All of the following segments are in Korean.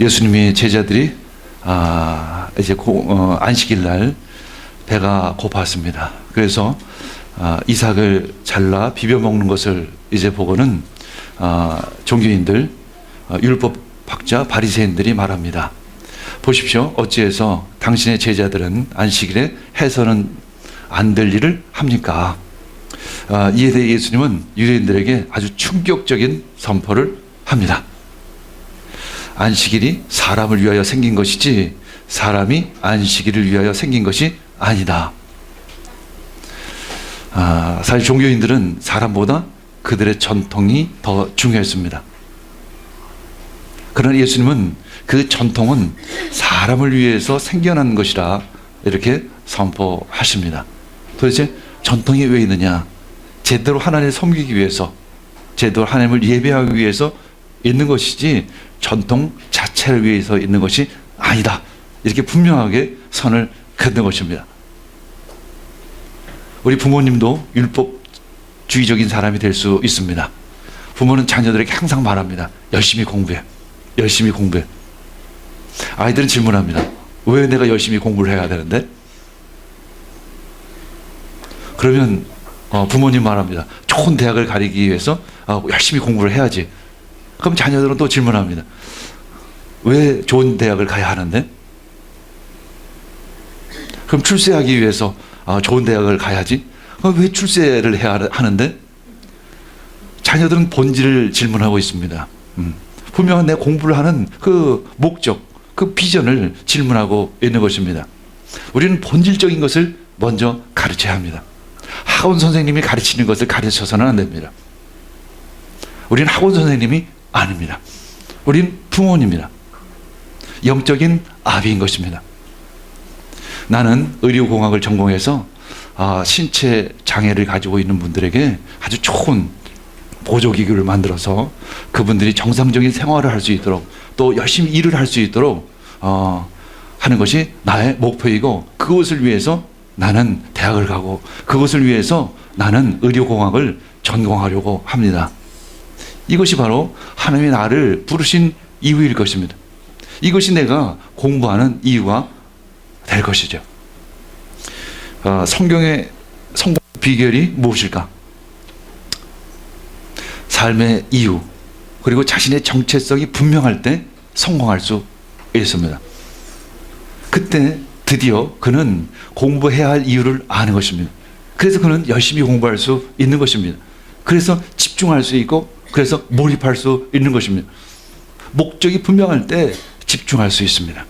예수님의 제자들이 이제 안식일 날 배가 고팠습니다. 그래서 이삭을 잘라 비벼 먹는 것을 이제 보고는 종교인들, 율법학자, 바리새인들이 말합니다. 보십시오. 어찌해서 당신의 제자들은 안식일에 해서는 안 될 일을 합니까? 이에 대해 예수님은 유대인들에게 아주 충격적인 선포를 합니다. 안식일이 사람을 위하여 생긴 것이지 사람이 안식일을 위하여 생긴 것이 아니다. 사실 종교인들은 사람보다 그들의 전통이 더 중요했습니다. 그러나 예수님은 그 전통은 사람을 위해서 생겨난 것이라 이렇게 선포하십니다. 도대체 전통이 왜 있느냐? 제대로 하나님을 섬기기 위해서, 제대로 하나님을 예배하기 위해서 있는 것이지 전통 자체를 위해서 있는 것이 아니다. 이렇게 분명하게 선을 긋는 것입니다. 우리 부모님도 율법주의적인 사람이 될 수 있습니다. 부모는 자녀들에게 항상 말합니다. 열심히 공부해. 열심히 공부해. 아이들은 질문합니다. 왜 내가 열심히 공부를 해야 되는데? 그러면 부모님 말합니다. 좋은 대학을 가리기 위해서 열심히 공부를 해야지. 그럼 자녀들은 또 질문합니다. 왜 좋은 대학을 가야 하는데? 그럼 출세하기 위해서 좋은 대학을 가야지. 왜 출세를 해야 하는데? 자녀들은 본질을 질문하고 있습니다. 분명한 내 공부를 하는 그 목적, 그 비전을 질문하고 있는 것입니다. 우리는 본질적인 것을 먼저 가르쳐야 합니다. 학원 선생님이 가르치는 것을 가르쳐서는 안 됩니다. 우리는 학원 선생님이 아닙니다. 우린 부모님입니다. 영적인 아비인 것입니다. 나는 의료공학을 전공해서 신체 장애를 가지고 있는 분들에게 아주 좋은 보조기구를 만들어서 그분들이 정상적인 생활을 할 수 있도록 또 열심히 일을 할 수 있도록 하는 것이 나의 목표이고, 그것을 위해서 나는 대학을 가고 그것을 위해서 나는 의료공학을 전공하려고 합니다. 이것이 바로 하나님이 나를 부르신 이유일 것입니다. 이것이 내가 공부하는 이유가 될 것이죠. 성경의 성공 비결이 무엇일까? 삶의 이유, 그리고 자신의 정체성이 분명할 때 성공할 수 있습니다. 그때 드디어 그는 공부해야 할 이유를 아는 것입니다. 그래서 그는 열심히 공부할 수 있는 것입니다. 그래서 집중할 수 있고, 그래서 몰입할 수 있는 것입니다. 목적이 분명할 때 집중할 수 있습니다.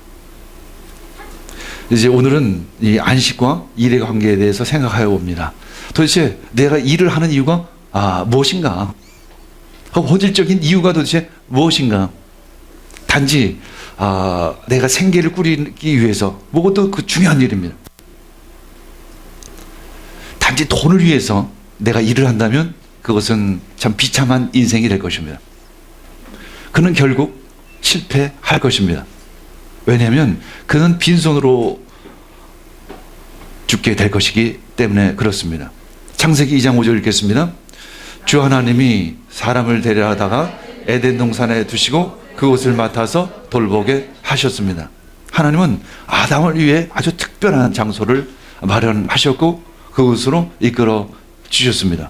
이제 오늘은 이 안식과 일의 관계에 대해서 생각하여 봅니다. 도대체 내가 일을 하는 이유가 무엇인가? 본질적인 이유가 도대체 무엇인가? 단지 내가 생계를 꾸리기 위해서, 그것도 그 중요한 일입니다. 단지 돈을 위해서 내가 일을 한다면 그것은 참 비참한 인생이 될 것입니다. 그는 결국 실패할 것입니다. 왜냐하면 그는 빈손으로 죽게 될 것이기 때문에 그렇습니다. 창세기 2장 5절 읽겠습니다. 주 하나님이 사람을 데려다가 에덴 동산에 두시고 그곳을 맡아서 돌보게 하셨습니다. 하나님은 아담을 위해 아주 특별한 장소를 마련하셨고 그곳으로 이끌어 주셨습니다.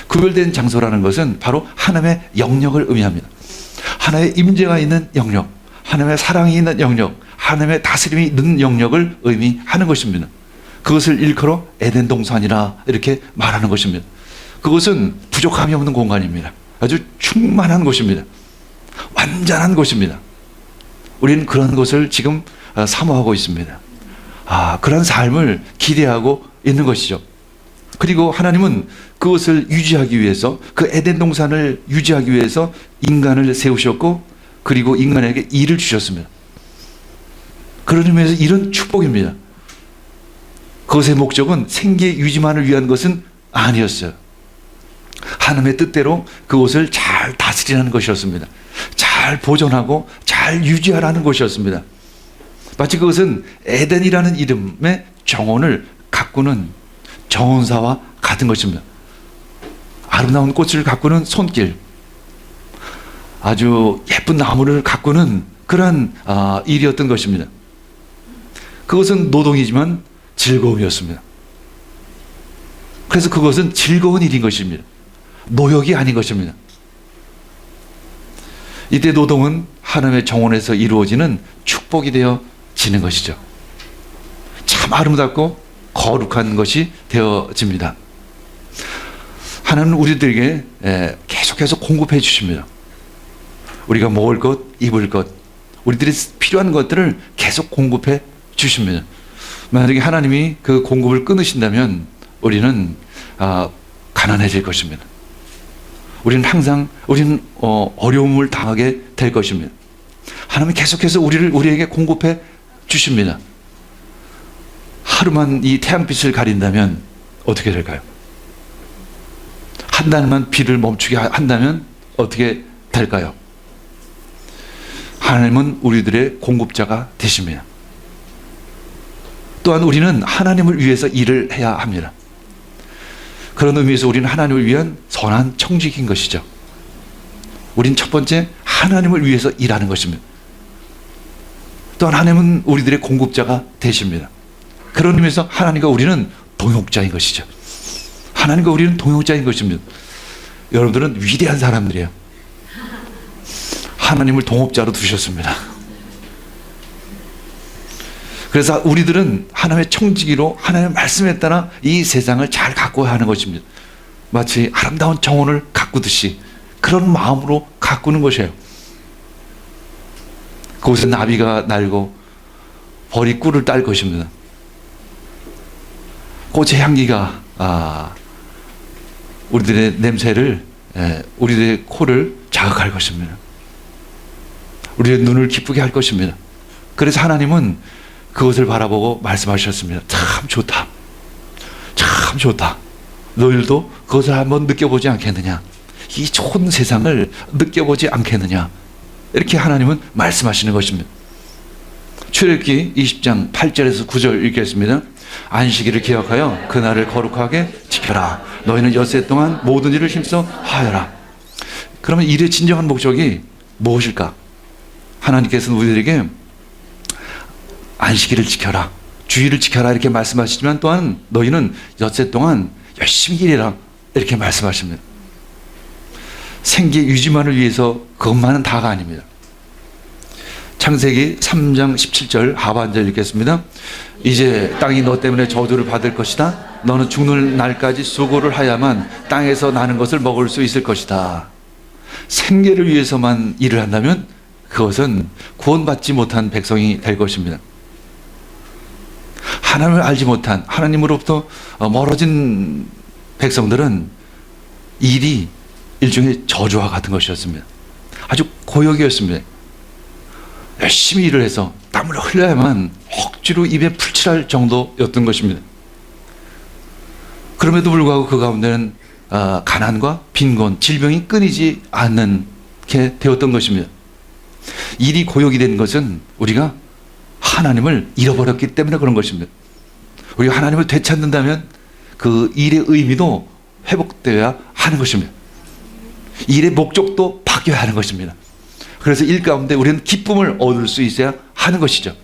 구별된 장소라는 것은 바로 하나님의 영역을 의미합니다. 하나님의 임재가 있는 영역, 하나님의 사랑이 있는 영역, 하나님의 다스림이 있는 영역을 의미하는 것입니다. 그것을 일컬어 에덴 동산이라 이렇게 말하는 것입니다. 그것은 부족함이 없는 공간입니다. 아주 충만한 곳입니다. 완전한 곳입니다. 우리는 그런 것을 지금 사모하고 있습니다. 그런 삶을 기대하고 있는 것이죠. 그리고 하나님은 그것을 유지하기 위해서, 그 에덴 동산을 유지하기 위해서 인간을 세우셨고, 그리고 인간에게 일을 주셨습니다. 그런 의미에서 일은 축복입니다. 그것의 목적은 생계 유지만을 위한 것은 아니었어요. 하나님의 뜻대로 그것을 잘 다스리는 것이었습니다. 잘 보존하고 잘 유지하라는 것이었습니다. 마치 그것은 에덴이라는 이름의 정원을 가꾸는 정원사와 같은 것입니다. 아름다운 꽃을 가꾸는 손길, 아주 예쁜 나무를 가꾸는 그러한 일이었던 것입니다. 그것은 노동이지만 즐거움이었습니다. 그래서 그것은 즐거운 일인 것입니다. 노역이 아닌 것입니다. 이때 노동은 하나님의 정원에서 이루어지는 축복이 되어지는 것이죠. 참 아름답고 거룩한 것이 되어집니다. 하나님은 우리들에게 계속해서 공급해 주십니다. 우리가 먹을 것, 입을 것, 우리들이 필요한 것들을 계속 공급해 주십니다. 만약에 하나님이 그 공급을 끊으신다면 우리는 가난해질 것입니다. 우리는 항상 어려움을 당하게 될 것입니다. 하나님은 계속해서 우리에게 공급해 주십니다. 하루만 이 태양빛을 가린다면 어떻게 될까요? 한 달만 비를 멈추게 한다면 어떻게 될까요? 하나님은 우리들의 공급자가 되십니다. 또한 우리는 하나님을 위해서 일을 해야 합니다. 그런 의미에서 우리는 하나님을 위한 선한 청직인 것이죠. 우린 첫 번째 하나님을 위해서 일하는 것입니다. 또한 하나님은 우리들의 공급자가 되십니다. 그런 의미에서 하나님과 우리는 동역자인 것이죠. 하나님과 우리는 동역자인 것입니다. 여러분들은 위대한 사람들이에요. 하나님을 동업자로 두셨습니다. 그래서 우리들은 하나님의 청지기로 하나님의 말씀에 따라 이 세상을 잘 가꿔야 하는 것입니다. 마치 아름다운 정원을 가꾸듯이 그런 마음으로 가꾸는 것이에요. 그곳에 나비가 날고 벌이 꿀을 딸 것입니다. 꽃의 향기가 우리들의 냄새를, 우리들의 코를 자극할 것입니다. 우리의 눈을 기쁘게 할 것입니다. 그래서 하나님은 그것을 바라보고 말씀하셨습니다. 참 좋다. 참 좋다. 너희들도 그것을 한번 느껴보지 않겠느냐. 이 좋은 세상을 느껴보지 않겠느냐. 이렇게 하나님은 말씀하시는 것입니다. 출애굽기 20장 8절에서 9절 읽겠습니다. 안식일을 기억하여 그날을 거룩하게 지켜라. 너희는 엿새 동안 모든 일을 힘써 하여라. 그러면 일의 진정한 목적이 무엇일까? 하나님께서는 우리들에게 안식일을 지켜라, 주일을 지켜라 이렇게 말씀하시지만 또한 너희는 엿새 동안 열심히 일해라 이렇게 말씀하십니다. 생계 유지만을 위해서 그것만은 다가 아닙니다. 창세기 3장 17절 하반절 읽겠습니다. 이제 땅이 너 때문에 저주를 받을 것이다. 너는 죽는 날까지 수고를 하야만 땅에서 나는 것을 먹을 수 있을 것이다. 생계를 위해서만 일을 한다면 그것은 구원받지 못한 백성이 될 것입니다. 하나님을 알지 못한, 하나님으로부터 멀어진 백성들은 일이 일종의 저주와 같은 것이었습니다. 아주 고역이었습니다. 열심히 일을 해서 땀을 흘려야만 억지로 입에 풀칠할 정도였던 것입니다. 그럼에도 불구하고 그 가운데는 가난과 빈곤, 질병이 끊이지 않는 게 되었던 것입니다. 일이 고역이 된 것은 우리가 하나님을 잃어버렸기 때문에 그런 것입니다. 우리가 하나님을 되찾는다면 그 일의 의미도 회복되어야 하는 것입니다. 일의 목적도 바뀌어야 하는 것입니다. 그래서 일 가운데 우리는 기쁨을 얻을 수 있어야 하는 것이죠.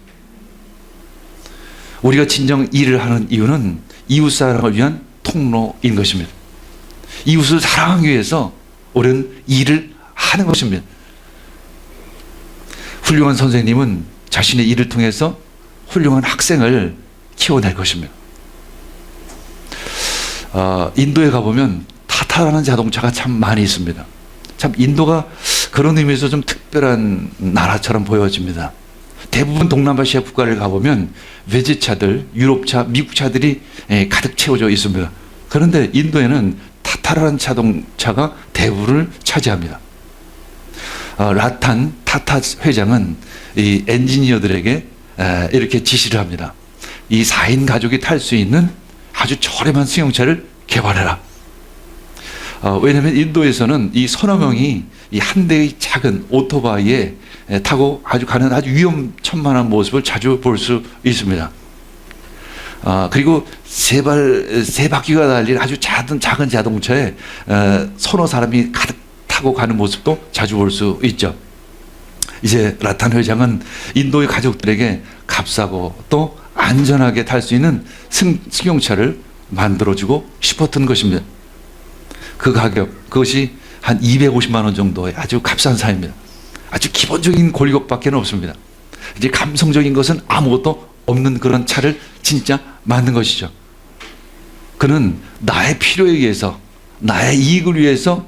우리가 진정 일을 하는 이유는 이웃사랑을 위한 통로인 것입니다. 이웃을 사랑하기 위해서 우리는 일을 하는 것입니다. 훌륭한 선생님은 자신의 일을 통해서 훌륭한 학생을 키워낼 것입니다. 인도에 가보면 타타라는 자동차가 참 많이 있습니다. 참 인도가 그런 의미에서 좀 특별한 나라처럼 보여집니다. 대부분 동남아시아 국가를 가보면 외제차들, 유럽차, 미국차들이 가득 채워져 있습니다. 그런데 인도에는 타타라는 자동차가 대부분을 차지합니다. 라탄 타타 회장은 이 엔지니어들에게 이렇게 지시를 합니다. 이 4인 가족이 탈 수 있는 아주 저렴한 승용차를 개발해라. 왜냐하면 인도에서는 이 서너 명이 이 한 대의 작은 오토바이에 타고 가는 아주 위험천만한 모습을 자주 볼 수 있습니다. 그리고 세 바퀴가 달린 아주 작은 자동차에 서너 사람이 가득 타고 가는 모습도 자주 볼 수 있죠. 이제 라탄 회장은 인도의 가족들에게 값싸고 또 안전하게 탈 수 있는 승용차를 만들어주고 싶었던 것입니다. 그 가격, 그것이 한 250만 원 정도의 아주 값싼 차입니다. 아주 기본적인 권리금밖에 없습니다. 이제 감성적인 것은 아무것도 없는 그런 차를 진짜 만든 것이죠. 그는 나의 필요에 의해서, 나의 이익을 위해서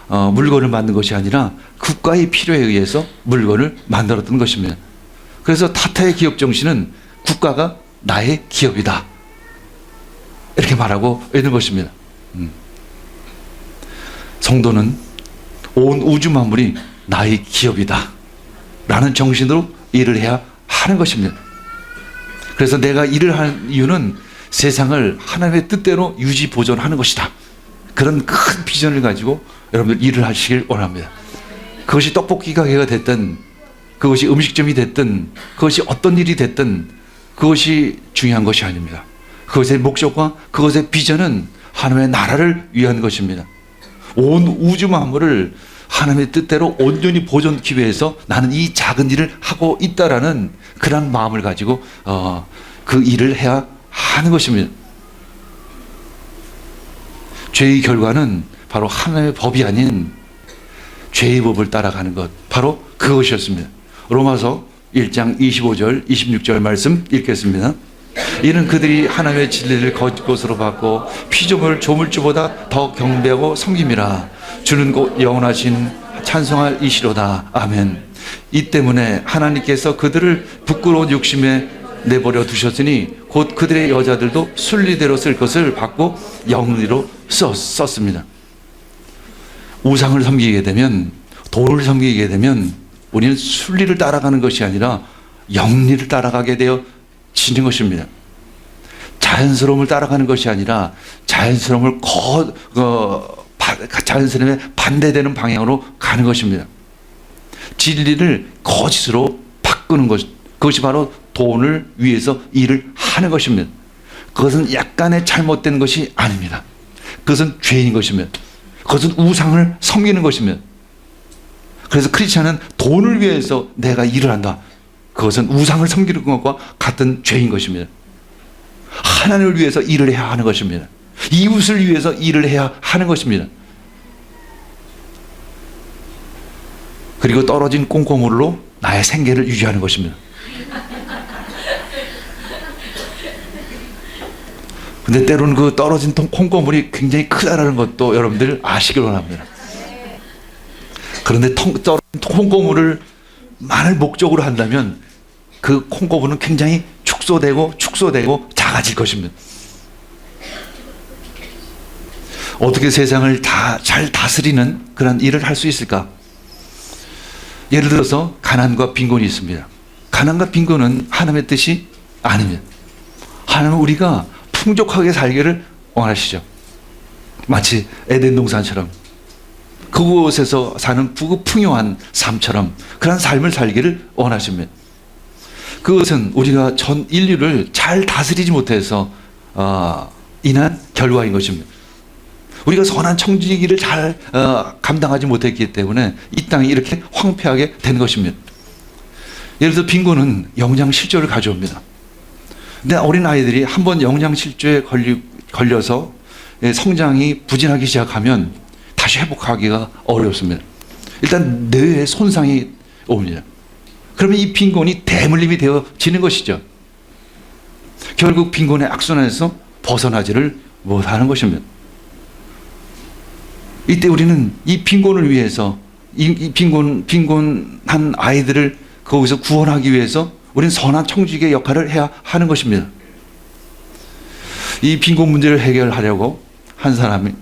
물건을 만든 것이 아니라 국가의 필요에 의해서 물건을 만들었던 것입니다. 그래서 타타의 기업 정신은 국가가 나의 기업이다, 이렇게 말하고 있는 것입니다. 성도는 온 우주 만물이 나의 기업이다 라는 정신으로 일을 해야 하는 것입니다. 그래서 내가 일을 하는 이유는 세상을 하나님의 뜻대로 유지 보존하는 것이다, 그런 큰 비전을 가지고 여러분들 일을 하시길 원합니다. 그것이 떡볶이 가게가 됐든, 그것이 음식점이 됐든, 그것이 어떤 일이 됐든 그것이 중요한 것이 아닙니다. 그것의 목적과 그것의 비전은 하나님의 나라를 위한 것입니다. 온 우주 만물을 하나님의 뜻대로 온전히 보존하기 위해서 나는 이 작은 일을 하고 있다라는 그런 마음을 가지고 그 일을 해야 하는 것입니다. 죄의 결과는 바로 하나님의 법이 아닌 죄의 법을 따라가는 것, 바로 그것이었습니다. 로마서 1장 25절 26절 말씀 읽겠습니다. 이는 그들이 하나님의 진리를 겉것으로 받고 피조물 조물주보다 더 경배하고 섬김이라. 주는 곧 영원하신 찬송할 이시로다. 아멘. 이 때문에 하나님께서 그들을 부끄러운 욕심에 내버려 두셨으니 곧 그들의 여자들도 순리대로 쓸 것을 받고 영리로 썼습니다. 우상을 섬기게 되면, 돈을 섬기게 되면 우리는 순리를 따라가는 것이 아니라 영리를 따라가게 되어지는 것입니다. 자연스러움을 따라가는 것이 아니라 자연스러움에 반대되는 방향으로 가는 것입니다. 진리를 거짓으로 바꾸는 것, 그것이 바로 돈을 위해서 일을 하는 것입니다. 그것은 약간의 잘못된 것이 아닙니다. 그것은 죄인 것입니다. 그것은 우상을 섬기는 것입니다. 그래서 크리스찬은 돈을 위해서 내가 일을 한다, 그것은 우상을 섬기는 것과 같은 죄인 것입니다. 하나님을 위해서 일을 해야 하는 것입니다. 이웃을 위해서 일을 해야 하는 것입니다. 그리고 떨어진 콩고물로 나의 생계를 유지하는 것입니다. 근데 때로는 그 떨어진 콩고물이 굉장히 크다라는 것도 여러분들 아시길 원합니다. 그런데 떨어진 콩고물을 만일 목적으로 한다면 그 콩고물은 굉장히 축소되고 작아질 것입니다. 어떻게 세상을 잘 다스리는 그런 일을 할 수 있을까? 예를 들어서 가난과 빈곤이 있습니다. 가난과 빈곤은 하나님의 뜻이 아닙니다. 하나님은 우리가 풍족하게 살기를 원하시죠. 마치 에덴 동산처럼, 그곳에서 사는 풍요한 삶처럼 그런 삶을 살기를 원하십니다. 그것은 우리가 전 인류를 잘 다스리지 못해서 인한 결과인 것입니다. 우리가 선한 청지기를 잘 감당하지 못했기 때문에 이 땅이 이렇게 황폐하게 된 것입니다. 예를 들어 빈곤은 영양실조를 가져옵니다. 근데 어린 아이들이 한번 영양실조에 걸려서 성장이 부진하기 시작하면 다시 회복하기가 어렵습니다. 일단 뇌에 손상이 옵니다. 그러면 이 빈곤이 대물림이 되어지는 것이죠. 결국 빈곤의 악순환에서 벗어나지를 못하는 것입니다. 이때 우리는 이 빈곤을 위해서, 이 빈곤한 아이들을 거기서 구원하기 위해서 우리는 선한 청지기의 역할을 해야 하는 것입니다. 이 빈곤 문제를 해결하려고 한 사람이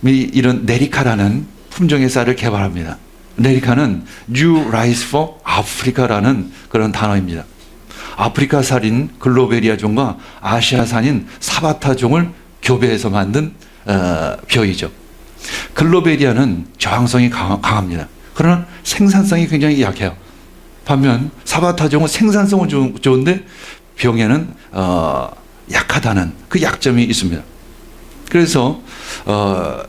이런 네리카라는 품종의 쌀을 개발합니다. 네리카는 New Rice for Africa라는 그런 단어입니다. 아프리카 쌀인 글로베리아종과 아시아산인 사바타종을 교배해서 만든 벼이죠. 글로베리아는 저항성이 강합니다. 그러나 생산성이 굉장히 약해요. 반면 사바타종은 생산성은 좋은데 병에는 약하다는 그 약점이 있습니다. 그래서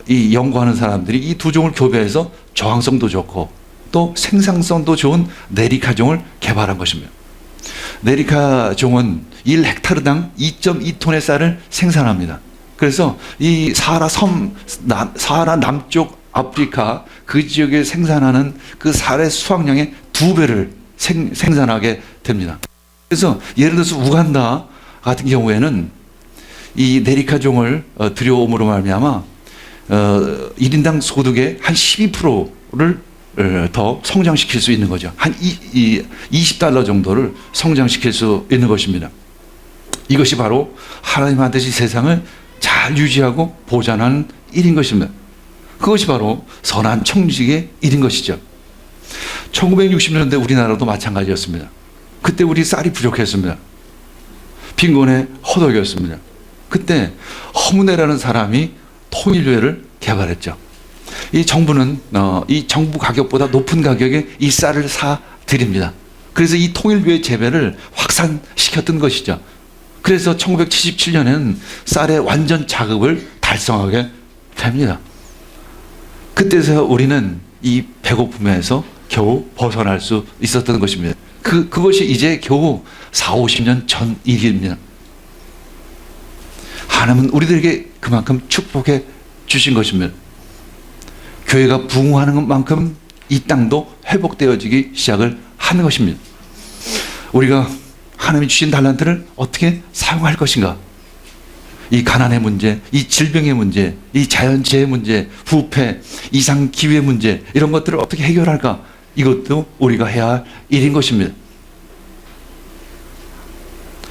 이 연구하는 사람들이 이 두 종을 교배해서 저항성도 좋고 또 생산성도 좋은 네리카종을 개발한 것입니다. 네리카종은 1헥타르당 2.2톤의 쌀을 생산합니다. 그래서 이 사하라 남쪽 아프리카 그 지역에 생산하는 그 쌀의 수확량의 2배를 생산하게 됩니다. 그래서 예를 들어서 우간다 같은 경우에는 이 네리카종을 들여옴으로 말미암아 1인당 소득의 한 12%를 더 성장시킬 수 있는 거죠. 한 20달러 정도를 성장시킬 수 있는 것입니다. 이것이 바로 하나님 뜻이 세상을 잘 유지하고 보존하는 일인 것입니다. 그것이 바로 선한 청직의 일인 것이죠. 1960년대 우리나라도 마찬가지였습니다. 그때 우리 쌀이 부족했습니다. 빈곤의 허덕이었습니다. 그때 허무네라는 사람이 통일교회를 개발했죠. 이 정부는 이 정부 가격보다 높은 가격에 이 쌀을 사 드립니다. 그래서 이 통일교회 재배를 확산시켰던 것이죠. 그래서 1977년에는 쌀의 완전 자급을 달성하게 됩니다. 그때서 우리는 이 배고픔에서 겨우 벗어날 수 있었던 것입니다. 그것이 이제 겨우 40-50년 전 일입니다. 하나님은 우리들에게 그만큼 축복해 주신 것입니다. 교회가 부흥하는 만큼 이 땅도 회복되어지기 시작을 하는 것입니다. 우리가 하나님이 주신 달란트를 어떻게 사용할 것인가? 이 가난의 문제, 이 질병의 문제, 이 자연재해 문제, 부패, 이상기후의 문제, 이런 것들을 어떻게 해결할까? 이것도 우리가 해야 할 일인 것입니다.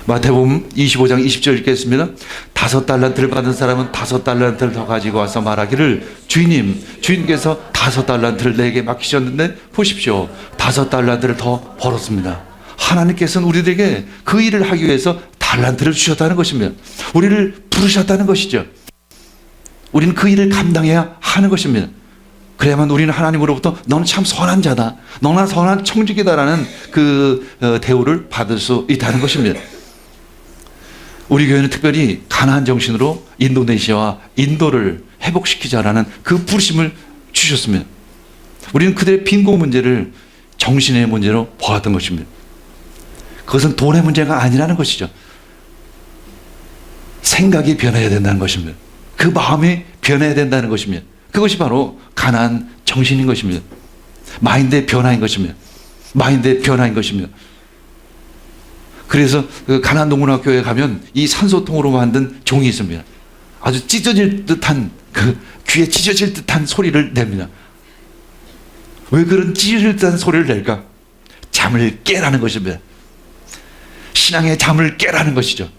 마태복음 25장 20절 읽겠습니다. 5달란트를 받은 사람은 5달란트를 더 가지고 와서 말하기를 주인님, 주인께서 5달란트를 내게 맡기셨는데 보십시오. 5달란트를 더 벌었습니다. 하나님께서는 우리들에게 그 일을 하기 위해서 달란트를 주셨다는 것입니다. 우리를 부르셨다는 것이죠. 우리는 그 일을 감당해야 하는 것입니다. 그래야만 우리는 하나님으로부터 너는 참 선한 자다, 너는 선한 청직이다라는 그 대우를 받을 수 있다는 것입니다. 우리 교회는 특별히 가나안 정신으로 인도네시아와 인도를 회복시키자라는 그 부르심을 주셨습니다. 우리는 그들의 빈곤 문제를 정신의 문제로 보았던 것입니다. 그것은 돈의 문제가 아니라는 것이죠. 생각이 변해야 된다는 것입니다. 그 마음이 변해야 된다는 것입니다. 그것이 바로 가나안 정신인 것입니다. 마인드의 변화인 것입니다. 마인드의 변화인 것입니다. 그래서 그 가나안 농문학교에 가면 이 산소통으로 만든 종이 있습니다. 아주 찢어질 듯한 그 귀에 찢어질 듯한 소리를 냅니다. 왜 그런 찢어질 듯한 소리를 낼까? 잠을 깨라는 것입니다. 신앙의 잠을 깨라는 것이죠.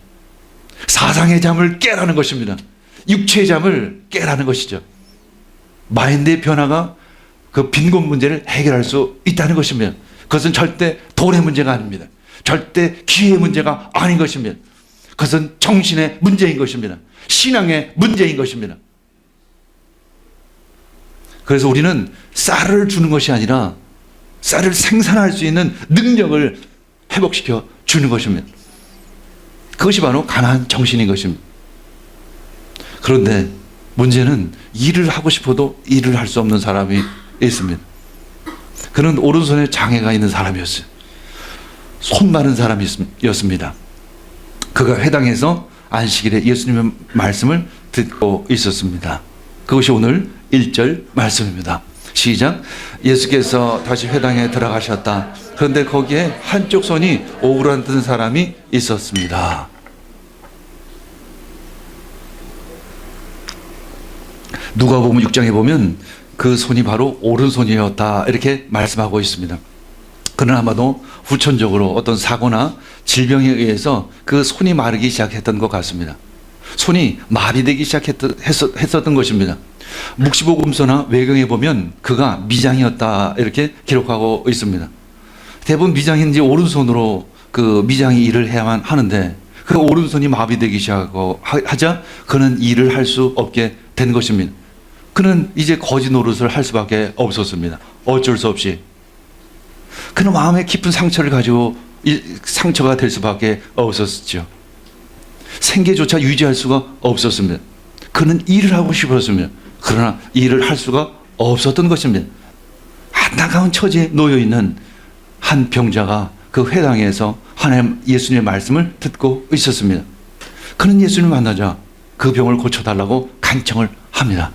사상의 잠을 깨라는 것입니다. 육체의 잠을 깨라는 것이죠. 마인드의 변화가 그 빈곤 문제를 해결할 수 있다는 것입니다. 그것은 절대 돈의 문제가 아닙니다. 절대 기회의 문제가 아닌 것입니다. 그것은 정신의 문제인 것입니다. 신앙의 문제인 것입니다. 그래서 우리는 쌀을 주는 것이 아니라 쌀을 생산할 수 있는 능력을 회복시켜 주는 것입니다. 그것이 바로 가나안 정신인 것입니다. 그런데 문제는 일을 하고 싶어도 일을 할 수 없는 사람이 있습니다. 그는 오른손에 장애가 있는 사람이었어요. 손 마른 사람이었습니다. 그가 회당에서 안식일에 예수님의 말씀을 듣고 있었습니다. 그것이 오늘 1절 말씀입니다. 시작. 예수께서 다시 회당에 들어가셨다. 그런데 거기에 한쪽 손이 오그라든 사람이 있었습니다. 누가복음 6장에 보면 그 손이 바로 오른손이었다 이렇게 말씀하고 있습니다. 그는 아마도 후천적으로 어떤 사고나 질병에 의해서 그 손이 마르기 시작했던 것 같습니다. 손이 마비되기 시작했었던 것입니다. 묵시복음서나 외경에 보면 그가 미장이었다 이렇게 기록하고 있습니다. 대부분 미장인지 오른손으로 그 미장이 일을 해야만 하는데 그 오른손이 마비되기 시작하고 하자 그는 일을 할 수 없게 된 것입니다. 그는 이제 거지 노릇을 할 수밖에 없었습니다. 어쩔 수 없이. 그는 마음에 깊은 상처를 가지고 상처가 될 수밖에 없었죠. 생계조차 유지할 수가 없었습니다. 그는 일을 하고 싶었습니다. 그러나 일을 할 수가 없었던 것입니다. 안타까운 처지에 놓여 있는 한 병자가 그 회당에서 하나님 예수님의 말씀을 듣고 있었습니다. 그는 예수님을 만나자 그 병을 고쳐달라고 간청을 합니다.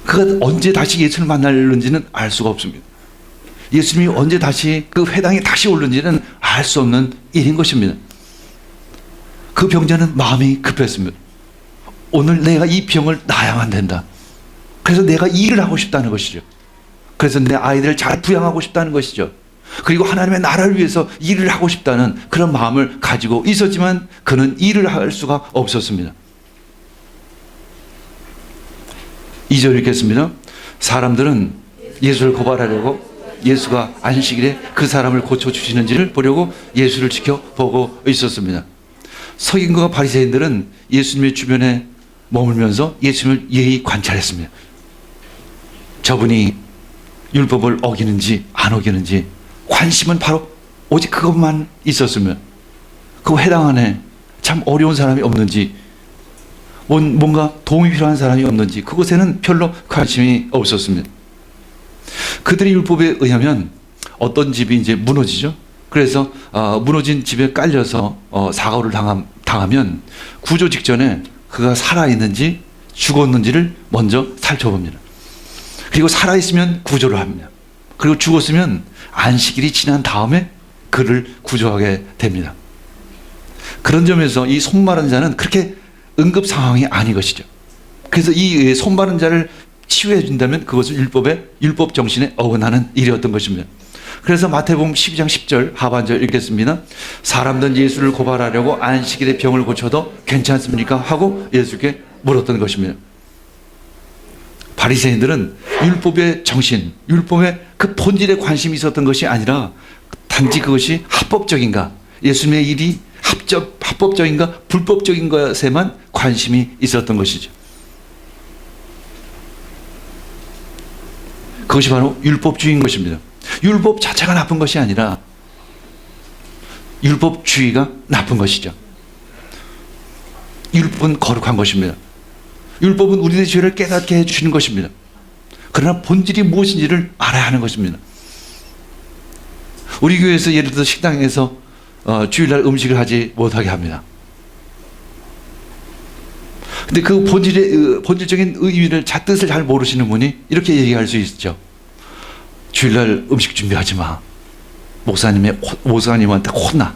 그가 언제 다시 예수님을 만날는지는 알 수가 없습니다. 예수님이 언제 다시 그 회당에 다시 오는지는 알 수 없는 일인 것입니다. 그 병자는 마음이 급했습니다. 오늘 내가 이 병을 나야만 된다. 그래서 내가 일을 하고 싶다는 것이죠. 그래서 내 아이들을 잘 부양하고 싶다는 것이죠. 그리고 하나님의 나라를 위해서 일을 하고 싶다는 그런 마음을 가지고 있었지만 그는 일을 할 수가 없었습니다. 2절 읽겠습니다. 사람들은 예수를 고발하려고 예수가 안식일에 그 사람을 고쳐주시는지를 보려고 예수를 지켜보고 있었습니다. 서기관과 바리새인들은 예수님의 주변에 머물면서 예수님을 예의 관찰했습니다. 저분이 율법을 어기는지 안 어기는지 관심은 바로 오직 그것만 있었으면, 그 회당 안에 참 어려운 사람이 없는지, 뭔가 도움이 필요한 사람이 없는지 그곳에는 별로 관심이 없었습니다. 그들의 율법에 의하면 어떤 집이 이제 무너지죠. 그래서 무너진 집에 깔려서 사고를 당하면 구조 직전에 그가 살아있는지 죽었는지를 먼저 살펴봅니다. 그리고 살아있으면 구조를 합니다. 그리고 죽었으면 안식일이 지난 다음에 그를 구조하게 됩니다. 그런 점에서 이 손마른 자는 그렇게 응급 상황이 아닌 것이죠. 그래서 이 손마른 자를 치유해 준다면 그것은 율법 정신에 어긋나는 일이었던 것입니다. 그래서 마태복음 12장 10절 하반절 읽겠습니다. 사람들은 예수를 고발하려고 안식일에 병을 고쳐도 괜찮습니까? 하고 예수께 물었던 것입니다. 바리새인들은 율법의 정신, 율법의 그 본질에 관심이 있었던 것이 아니라 단지 그것이 합법적인가, 예수님의 일이 합법적인가 불법적인 것에만 관심이 있었던 것이죠. 그것이 바로 율법주의인 것입니다. 율법 자체가 나쁜 것이 아니라 율법주의가 나쁜 것이죠. 율법은 거룩한 것입니다. 율법은 우리의 죄를 깨닫게 해주시는 것입니다. 그러나 본질이 무엇인지를 알아야 하는 것입니다. 우리 교회에서 예를 들어 식당에서 주일날 음식을 하지 못하게 합니다. 근데 그 본질적인 의미를 뜻을 잘 모르시는 분이 이렇게 얘기할 수 있죠. 주일날 음식 준비하지 마. 목사님한테 혼나.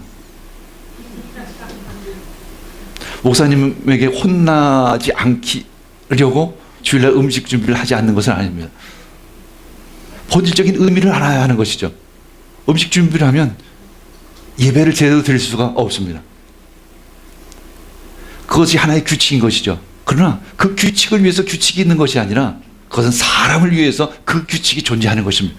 목사님에게 혼나지 않으려고 주일날 음식 준비를 하지 않는 것은 아닙니다. 본질적인 의미를 알아야 하는 것이죠. 음식 준비를 하면 예배를 제대로 드릴 수가 없습니다. 그것이 하나의 규칙인 것이죠. 그러나 그 규칙을 위해서 규칙이 있는 것이 아니라 그것은 사람을 위해서 그 규칙이 존재하는 것입니다.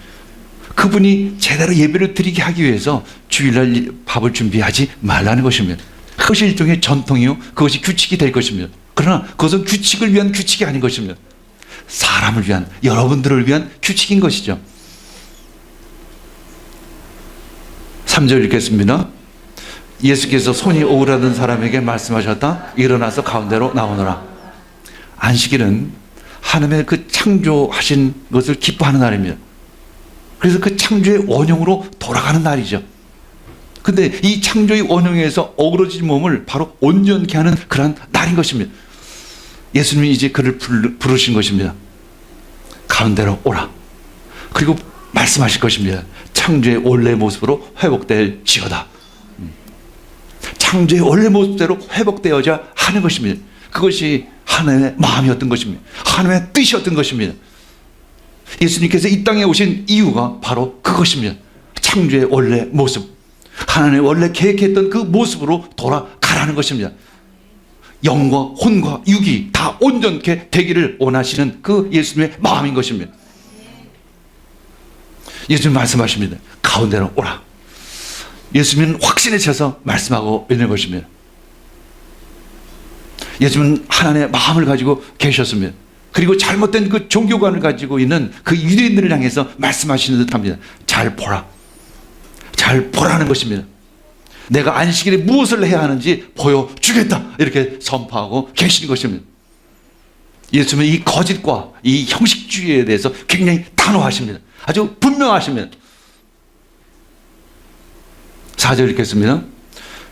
그분이 제대로 예배를 드리게 하기 위해서 주일날 밥을 준비하지 말라는 것입니다. 그것이 일종의 전통이요, 그것이 규칙이 될 것입니다. 그러나 그것은 규칙을 위한 규칙이 아닌 것입니다. 사람을 위한, 여러분들을 위한 규칙인 것이죠. 3절 읽겠습니다. 예수께서 손이 오그라든 사람에게 말씀하셨다. 일어나서 가운데로 나오너라. 안식일은 하나님의 그 창조하신 것을 기뻐하는 날입니다. 그래서 그 창조의 원형으로 돌아가는 날이죠. 근데 이 창조의 원형에서 어그러진 몸을 바로 온전케 하는 그러한 날인 것입니다. 예수님이 이제 그를 부르신 것입니다. 가운데로 오라. 그리고 말씀하실 것입니다. 창조의 원래 모습으로 회복될지어다. 창조의 원래 모습대로 회복되어야 하는 것입니다. 그것이 하나님의 마음이었던 것입니다. 하나님의 뜻이었던 것입니다. 예수님께서 이 땅에 오신 이유가 바로 그것입니다. 창조의 원래 모습, 하나님의 원래 계획했던 그 모습으로 돌아가라는 것입니다. 영과 혼과 육이 다 온전케 되기를 원하시는 그 예수님의 마음인 것입니다. 예수님 말씀하십니다. 가운데로 오라. 예수님은 확신에 차서 말씀하고 있는 것입니다. 예수님은 하나님의 마음을 가지고 계셨습니다. 그리고 잘못된 그 종교관을 가지고 있는 그 유대인들을 향해서 말씀하시는 듯합니다. 잘 보라. 잘 보라는 것입니다. 내가 안식일에 무엇을 해야 하는지 보여주겠다. 이렇게 선포하고 계시는 것입니다. 예수님은 이 거짓과 이 형식주의에 대해서 굉장히 단호하십니다. 아주 분명하십니다. 4절 읽겠습니다.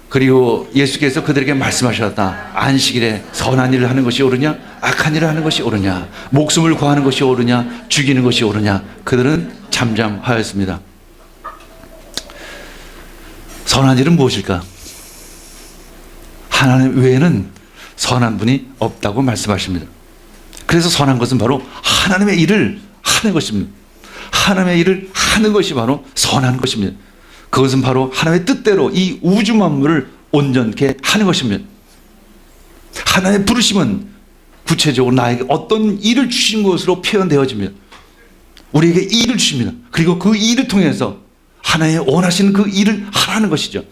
그리고 예수께서 그들에게 말씀하셨다. 안식일에 선한 일을 하는 것이 옳으냐 악한 일을 하는 것이 옳으냐 목숨을 구하는 것이 옳으냐 죽이는 것이 옳으냐. 그들은 잠잠하였습니다. 선한 일은 무엇일까? 하나님 외에는 선한 분이 없다고 말씀하십니다. 그래서 선한 것은 바로 하나님의 일을 하는 것입니다. 하나님의 일을 하는 것이 바로 선한 것입니다. 그것은 바로 하나님의 뜻대로 이 우주 만물을 온전케 하는 것입니다. 하나님의 부르심은 구체적으로 나에게 어떤 일을 주신 것으로 표현되어집니다. 우리에게 일을 주십니다. 그리고 그 일을 통해서 하나님의 원하시는 그 일을 하라는 것이죠.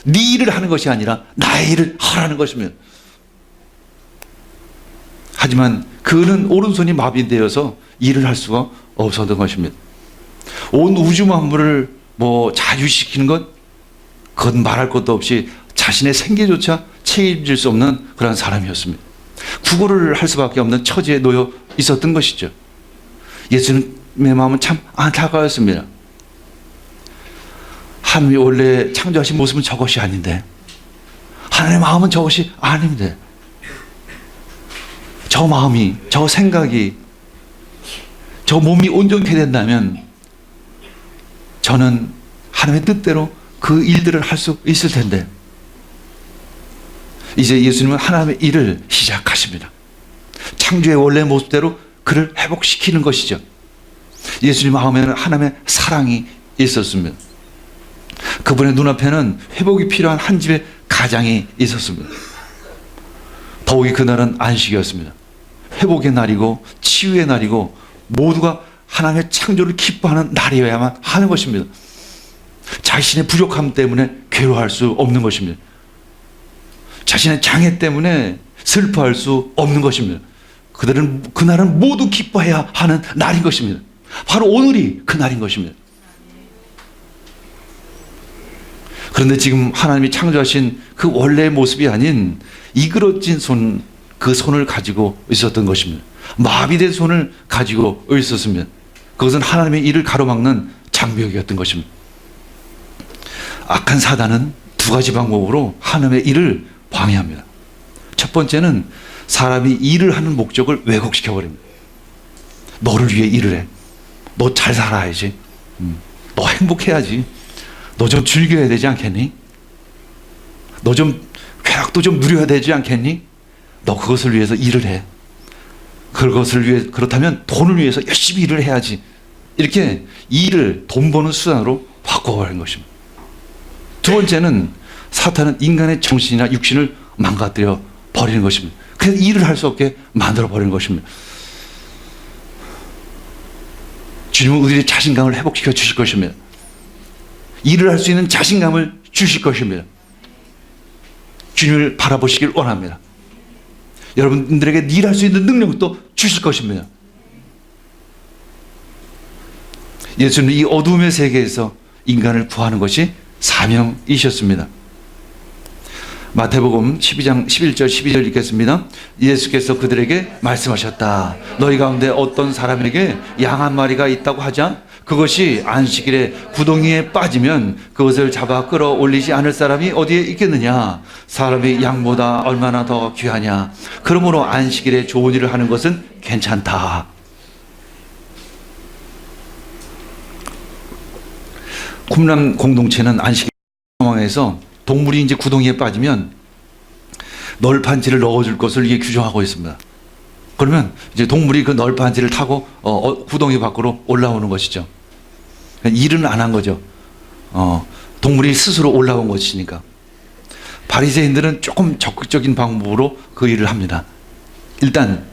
네 일을 하는 것이 아니라 나의 일을 하라는 것입니다. 하지만 그는 오른손이 마비되어서 일을 할 수가 없었던 것입니다. 온 우주 만물을 자유시키는 것, 그건 말할 것도 없이 자신의 생계조차 책임질 수 없는 그런 사람이었습니다. 구걸을 할 수밖에 없는 처지에 놓여 있었던 것이죠. 예수님의 마음은 참 안타까웠습니다. 하나님이 원래 창조하신 모습은 저것이 아닌데, 하나님의 마음은 저것이 아닌데, 저 마음이, 저 생각이, 저 몸이 온전케 된다면 저는 하나님의 뜻대로 그 일들을 할 수 있을 텐데, 이제 예수님은 하나님의 일을 시작하십니다. 창조의 원래 모습대로 그를 회복시키는 것이죠. 예수님 마음에는 하나님의 사랑이 있었습니다. 그분의 눈앞에는 회복이 필요한 한 집의 가장이 있었습니다. 더욱이 그날은 안식이었습니다. 회복의 날이고 치유의 날이고 모두가 하나님의 창조를 기뻐하는 날이어야만 하는 것입니다. 자신의 부족함 때문에 괴로워할 수 없는 것입니다. 자신의 장애 때문에 슬퍼할 수 없는 것입니다. 그날은 모두 기뻐해야 하는 날인 것입니다. 바로 오늘이 그 날인 것입니다. 그런데 지금 하나님이 창조하신 그 원래의 모습이 아닌 이그러진 손, 그 손을 가지고 있었던 것입니다. 마비된 손을 가지고 있었습니다. 그것은 하나님의 일을 가로막는 장벽이었던 것입니다. 악한 사단은 두 가지 방법으로 하나님의 일을 방해합니다. 첫 번째는 사람이 일을 하는 목적을 왜곡시켜 버립니다. 너를 위해 일을 해. 너 잘 살아야지. 너 행복해야지. 너 좀 즐겨야 되지 않겠니? 너 좀 쾌락도 좀 누려야 되지 않겠니? 너 그것을 위해서 일을 해. 그것을 위해, 그렇다면 돈을 위해서 열심히 일을 해야지. 이렇게 일을 돈 버는 수단으로 바꿔버리는 것입니다. 두 번째는 사탄은 인간의 정신이나 육신을 망가뜨려 버리는 것입니다. 그래서 일을 할 수 없게 만들어 버리는 것입니다. 주님은 우리의 자신감을 회복시켜 주실 것입니다. 일을 할 수 있는 자신감을 주실 것입니다. 주님을 바라보시길 원합니다. 여러분들에게 일할 수 있는 능력도 주실 것입니다. 예수는 이 어두움의 세계에서 인간을 구하는 것이 사명이셨습니다. 마태복음 12장 11절 12절 읽겠습니다. 예수께서 그들에게 말씀하셨다. 너희 가운데 어떤 사람에게 양 한 마리가 있다고 하자 그것이 안식일에 구덩이에 빠지면 그것을 잡아 끌어올리지 않을 사람이 어디에 있겠느냐. 사람이 양보다 얼마나 더 귀하냐. 그러므로 안식일에 좋은 일을 하는 것은 괜찮다. 쿰람 공동체는 안식 상황에서 동물이 이제 구덩이에 빠지면 널판지를 넣어줄 것을 이게 규정하고 있습니다. 그러면 이제 동물이 그 널판지를 타고 구덩이 밖으로 올라오는 것이죠. 일은 안 한 거죠. 동물이 스스로 올라온 것이니까. 바리새인들은 조금 적극적인 방법으로 그 일을 합니다. 일단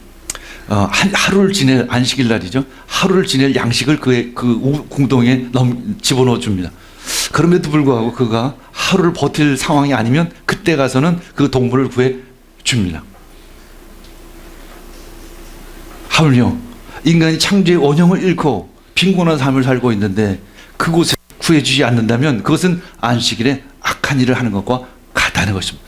하루를 지낼 안식일 날이죠. 하루를 지낼 양식을 그 공동에 집어넣어 줍니다. 그럼에도 불구하고 그가 하루를 버틸 상황이 아니면 그때 가서는 그 동물을 구해 줍니다. 하물며 인간이 창조의 원형을 잃고 빈곤한 삶을 살고 있는데 그곳에 구해주지 않는다면 그것은 안식일에 악한 일을 하는 것과 같다는 것입니다.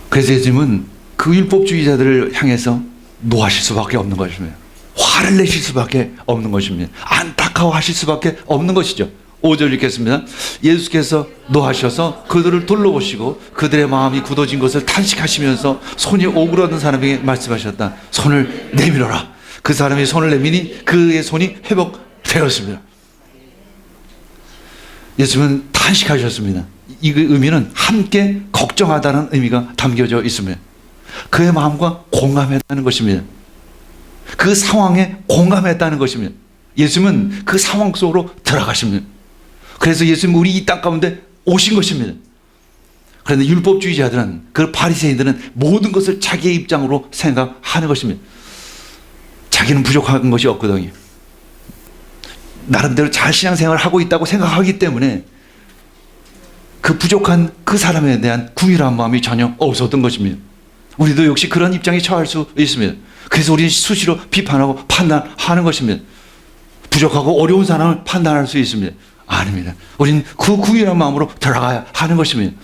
그래서 예수님은 그 율법주의자들을 향해서 노하실 수밖에 없는 것입니다. 화를 내실 수밖에 없는 것입니다. 안타까워하실 수밖에 없는 것이죠. 5절 읽겠습니다. 예수께서 노하셔서 그들을 둘러보시고 그들의 마음이 굳어진 것을 탄식하시면서 손이 오그라든 사람에게 말씀하셨다. 손을 내밀어라. 그 사람이 손을 내미니 그의 손이 회복되었습니다. 예수님은 탄식하셨습니다. 이 의미는 함께 걱정하다는 의미가 담겨져 있습니다. 그의 마음과 공감했다는 것입니다. 그 상황에 공감했다는 것입니다. 예수님은 그 상황 속으로 들어가십니다. 그래서 예수님은 우리 이 땅 가운데 오신 것입니다. 그런데 율법주의자들은, 그 바리새인들은 모든 것을 자기의 입장으로 생각하는 것입니다. 자기는 부족한 것이 없거든요. 나름대로 잘 신앙생활을 하고 있다고 생각하기 때문에 그 부족한 그 사람에 대한 궁휼한 마음이 전혀 없었던 것입니다. 우리도 역시 그런 입장에 처할 수 있습니다. 그래서 우리는 수시로 비판하고 판단하는 것입니다. 부족하고 어려운 사람을 판단할 수 있습니다. 아닙니다. 우리는 그 궁휼한 마음으로 들어가야 하는 것입니다.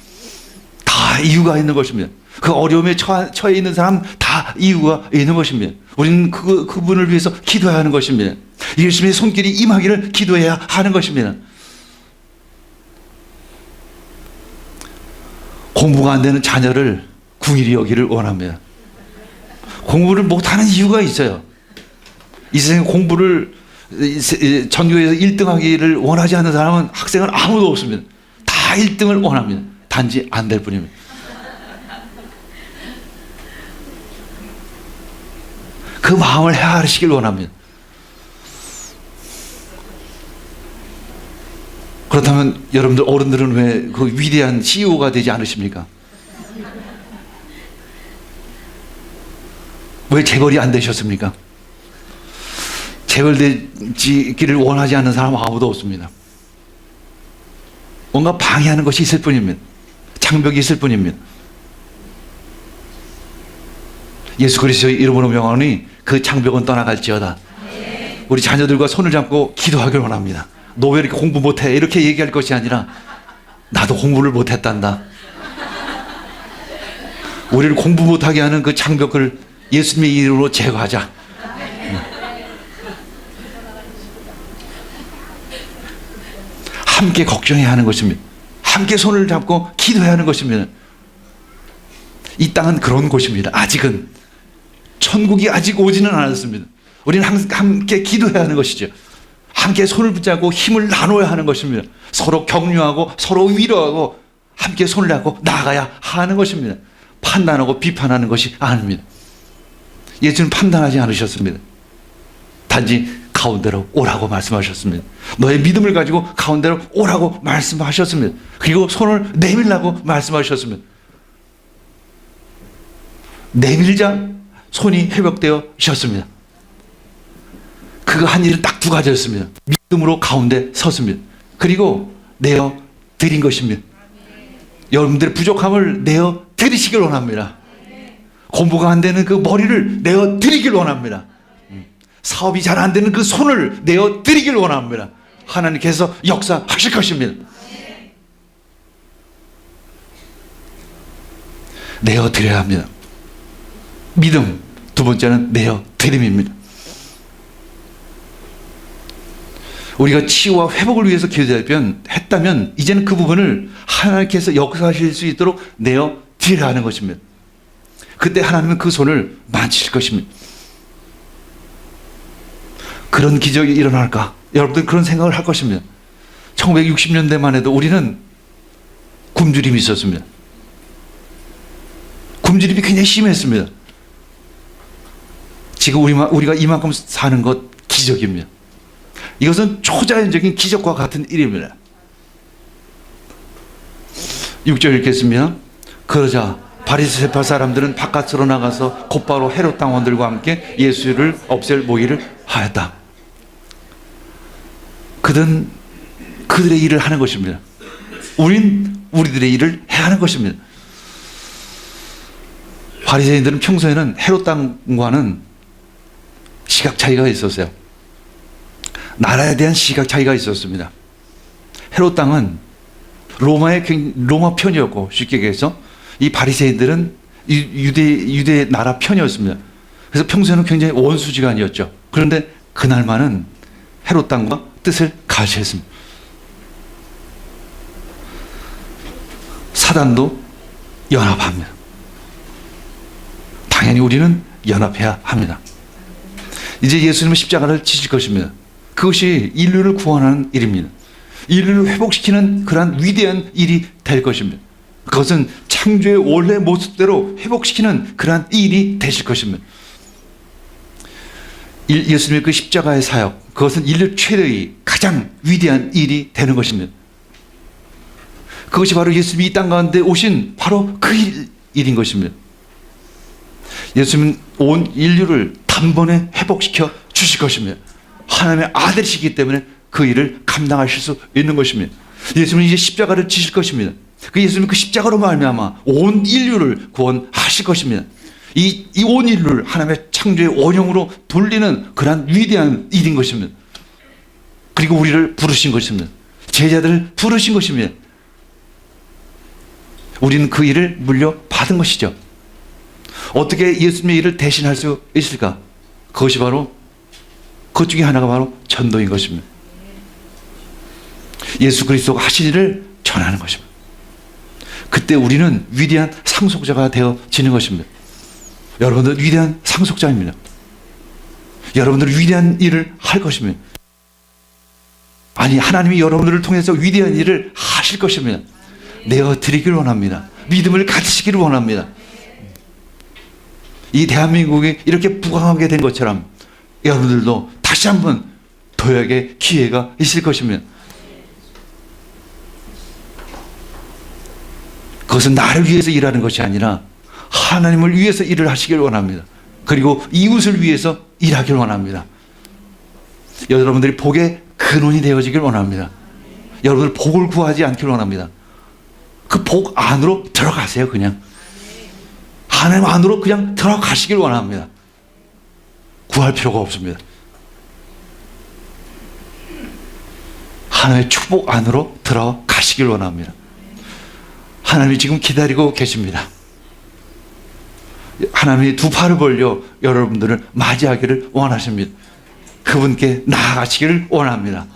다 이유가 있는 것입니다. 그 어려움에 처해 있는 사람 다 이유가 있는 것입니다. 우리는 그분을 위해서 기도해야 하는 것입니다. 예수님의 손길이 임하기를 기도해야 하는 것입니다. 공부가 안 되는 자녀를 궁일이 여기를 원합니다. 공부를 못하는 이유가 있어요. 이 세상에 공부를 전교에서 1등 하기를 원하지 않는 사람은, 학생은 아무도 없습니다. 다 1등을 원합니다. 단지 안 될 뿐입니다. 그 마음을 헤아리시길 원합니다. 그렇다면 여러분들 어른들은 왜 그 위대한 CEO가 되지 않으십니까? 왜 재벌이 안 되셨습니까? 재벌되기를 원하지 않는 사람은 아무도 없습니다. 뭔가 방해하는 것이 있을 뿐입니다. 장벽이 있을 뿐입니다. 예수 그리스도의 이름으로 명하노니 그 장벽은 떠나갈지어다. 우리 자녀들과 손을 잡고 기도하길 원합니다. 너 왜 이렇게 공부 못해? 이렇게 얘기할 것이 아니라 나도 공부를 못했단다. 우리를 공부 못하게 하는 그 장벽을 예수님의 이름으로 제거하자. 함께 걱정해야 하는 것입니다. 함께 손을 잡고 기도해야 하는 것입니다. 이 땅은 그런 곳입니다. 아직은 천국이 아직 오지는 않았습니다. 우리는 함께 기도해야 하는 것이죠. 함께 손을 붙잡고 힘을 나눠야 하는 것입니다. 서로 격려하고 서로 위로하고 함께 손을 잡고 나아가야 하는 것입니다. 판단하고 비판하는 것이 아닙니다. 예수는 판단하지 않으셨습니다. 단지 가운데로 오라고 말씀하셨습니다. 너의 믿음을 가지고 가운데로 오라고 말씀하셨습니다. 그리고 손을 내밀라고 말씀하셨습니다. 내밀자 손이 회복되어졌습니다. 그가 한 일은 딱 두 가지였습니다. 믿음으로 가운데 섰습니다. 그리고 내어 드린 것입니다. 여러분들의 부족함을 내어 드리시길 원합니다. 공부가 안 되는 그 머리를 내어 드리길 원합니다. 사업이 잘 안 되는 그 손을 내어 드리길 원합니다. 하나님께서 역사하실 것입니다. 내어 드려야 합니다. 믿음, 두 번째는 내어 드림입니다. 우리가 치유와 회복을 위해서 기도했다면 이제는 그 부분을 하나님께서 역사하실 수 있도록 내어 드려야 하는 것입니다. 그때 하나님은 그 손을 만지실 것입니다. 그런 기적이 일어날까? 여러분들 그런 생각을 할 것입니다. 1960년대만 해도 우리는 굶주림이 있었습니다. 굶주림이 굉장히 심했습니다. 지금 우리가 이만큼 사는 것 기적입니다. 이것은 초자연적인 기적과 같은 일입니다. 6절 읽겠습니다. 그러자 바리새파 사람들은 바깥으로 나가서 곧바로 헤롯 당원들과 함께 예수를 없앨 모의를 하였다. 그들은 그들의 일을 하는 것입니다. 우린 우리들의 일을 해야 하는 것입니다. 바리새인들은 평소에는 헤롯 당과는 시각 차이가 있었어요. 나라에 대한 시각 차이가 있었습니다. 헤롯 당은 로마 편이었고, 쉽게 얘기해서 이 바리새인들은 유대 나라 편이었습니다. 그래서 평소에는 굉장히 원수지간이었죠. 그런데 그날만은 헤롯 땅과 뜻을 가시했습니다. 사단도 연합합니다. 당연히 우리는 연합해야 합니다. 이제 예수님은 십자가를 지실 것입니다. 그것이 인류를 구원하는 일입니다. 인류를 회복시키는 그러한 위대한 일이 될 것입니다. 그것은 창조의 원래 모습대로 회복시키는 그러한 일이 되실 것입니다. 예수님의 그 십자가의 사역, 그것은 인류 최대의 가장 위대한 일이 되는 것입니다. 그것이 바로 예수님이 이 땅 가운데 오신 바로 그 일인 것입니다. 예수님은 온 인류를 단번에 회복시켜 주실 것입니다. 하나님의 아들이시기 때문에 그 일을 감당하실 수 있는 것입니다. 예수님은 이제 십자가를 지실 것입니다. 그 예수님은 그 십자가로 말미암아 온 인류를 구원하실 것입니다. 이 온 인류를 하나님의 창조의 원형으로 돌리는 그러한 위대한 일인 것입니다. 그리고 우리를 부르신 것입니다. 제자들을 부르신 것입니다. 우리는 그 일을 물려받은 것이죠. 어떻게 예수님의 일을 대신할 수 있을까? 그것이 바로, 그 중에 하나가 바로 전도인 것입니다. 예수 그리스도가 하신 일을 전하는 것입니다. 그때 우리는 위대한 상속자가 되어지는 것입니다. 여러분들 위대한 상속자입니다. 여러분들 위대한 일을 할 것입니다. 아니, 하나님이 여러분들을 통해서 위대한 일을 하실 것입니다. 내어 드리기를 원합니다. 믿음을 가지시기를 원합니다. 이 대한민국이 이렇게 부강하게 된 것처럼 여러분들도 다시 한번 도약의 기회가 있을 것입니다. 그것은 나를 위해서 일하는 것이 아니라 하나님을 위해서 일을 하시길 원합니다. 그리고 이웃을 위해서 일하길 원합니다. 여러분들이 복의 근원이 되어지길 원합니다. 여러분들 복을 구하지 않길 원합니다. 그 복 안으로 들어가세요. 그냥 하나님 안으로 그냥 들어가시길 원합니다. 구할 필요가 없습니다. 하나님의 축복 안으로 들어가시길 원합니다. 하나님이 지금 기다리고 계십니다. 하나님이 두 팔을 벌려 여러분들을 맞이하기를 원하십니다. 그분께 나아가시기를 원합니다.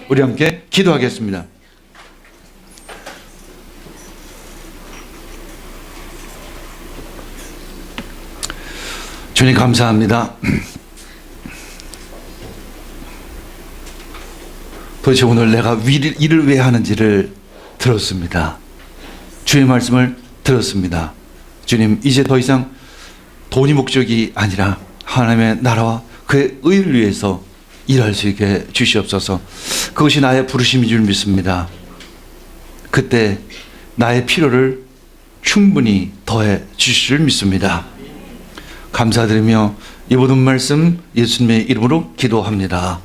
우리 함께 기도하겠습니다. 주님 감사합니다. 도대체 오늘 내가 일을 왜 하는지를 들었습니다. 주의 말씀을 들었습니다. 주님, 이제 더 이상 돈이 목적이 아니라 하나님의 나라와 그의 의를 위해서 일할 수 있게 주시옵소서. 그것이 나의 부르심인 줄 믿습니다. 그때 나의 필요를 충분히 더해 주실 줄 믿습니다. 감사드리며 이 모든 말씀 예수님의 이름으로 기도합니다.